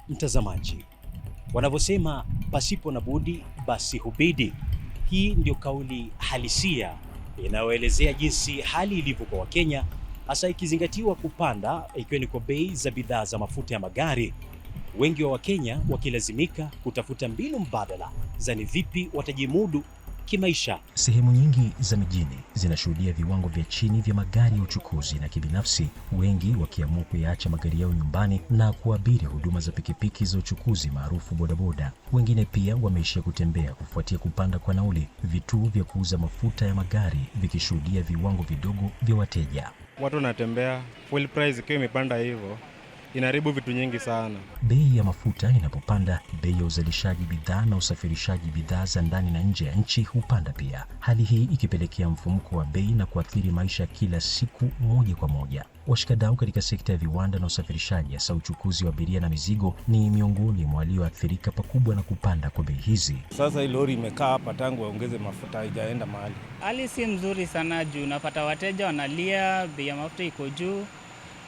Mtazamaji, wanavyosema pasipo na budi basi hubidi. Hii ndio kauli halisia inayoelezea jinsi hali ilivyo kwa Wakenya, hasa ikizingatiwa kupanda ikiwa ni kwa bei za bidhaa za mafuta ya magari, wengi wa Wakenya wakilazimika kutafuta mbinu mbadala za ni vipi watajimudu kimaisha. Sehemu nyingi za mijini zinashuhudia viwango vya chini vya magari ya uchukuzi na kibinafsi, wengi wakiamua kuyaacha magari yao nyumbani na kuabiri huduma za pikipiki za uchukuzi maarufu bodaboda. Wengine pia wameishia kutembea kufuatia kupanda kwa nauli, vituo vya kuuza mafuta ya magari vikishuhudia viwango vidogo vya wateja. Watu wanatembea, fuel price ikiwa imepanda hivyo inaharibu vitu nyingi sana. Bei ya mafuta inapopanda, bei ya uzalishaji bidhaa na usafirishaji bidhaa za ndani na nje ya nchi hupanda pia. Hali hii ikipelekea mfumuko wa bei na kuathiri maisha kila siku moja kwa moja. Washikadau katika sekta ya viwanda na usafirishaji, hasa uchukuzi wa abiria na mizigo, ni miongoni mwa walioathirika pakubwa na kupanda kwa bei hizi. Sasa hii lori imekaa hapa tangu waongeze mafuta, haijaenda mahali. Hali si mzuri sana juu unapata wateja wanalia, bei ya mafuta iko juu,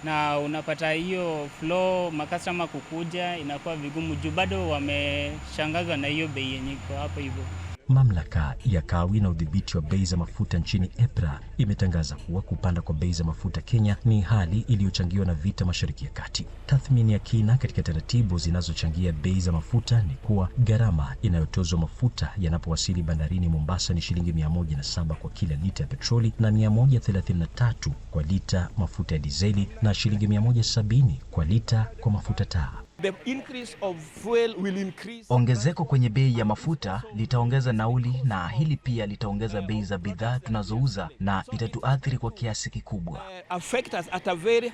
na unapata hiyo flow makastoma kukuja inakuwa vigumu juu bado wameshangazwa na hiyo bei yenye iko hapo hivyo. Mamlaka ya Kawi na udhibiti wa bei za mafuta nchini EPRA imetangaza kuwa kupanda kwa bei za mafuta Kenya ni hali iliyochangiwa na vita Mashariki ya Kati. Tathmini ya kina katika taratibu zinazochangia bei za mafuta ni kuwa gharama inayotozwa mafuta yanapowasili bandarini Mombasa ni shilingi 107 kwa kila lita ya petroli na 133 kwa lita mafuta ya dizeli na shilingi 170 kwa lita kwa mafuta taa. The increase of fuel will increase. Ongezeko kwenye bei ya mafuta litaongeza nauli, na hili pia litaongeza bei za bidhaa tunazouza na itatuathiri kwa kiasi kikubwa. Affect us at a very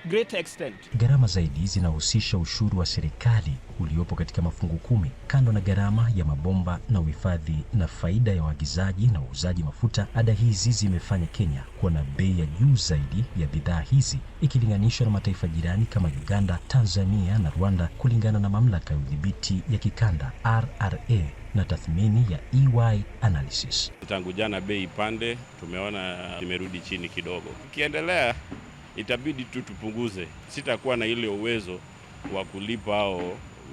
great extent. Gharama zaidi zinahusisha ushuru wa serikali uliopo katika mafungu 10, kando na gharama ya mabomba na uhifadhi na faida ya waagizaji na wauzaji mafuta. Ada hizi zimefanya Kenya kuwa na bei ya juu zaidi ya bidhaa hizi ikilinganishwa na mataifa jirani kama Uganda, Tanzania na Rwanda, kulingana na mamlaka ya udhibiti ya kikanda RRA na tathmini ya EY Analysis. Tangu jana bei ipande, tumeona imerudi chini kidogo. Ikiendelea itabidi tu tupunguze, sitakuwa na ile uwezo wa kulipa au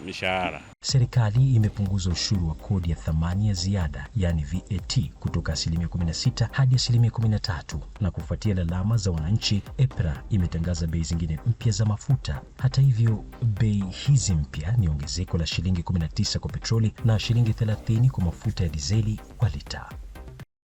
mishahara. Serikali imepunguza ushuru wa kodi ya thamani ya ziada, yani VAT, kutoka 16% hadi 13%, na kufuatia lalama za wananchi, EPRA imetangaza bei zingine mpya za mafuta. Hata hivyo, bei hizi mpya ni ongezeko la shilingi 19 kwa petroli na shilingi 30 kwa mafuta ya dizeli kwa lita.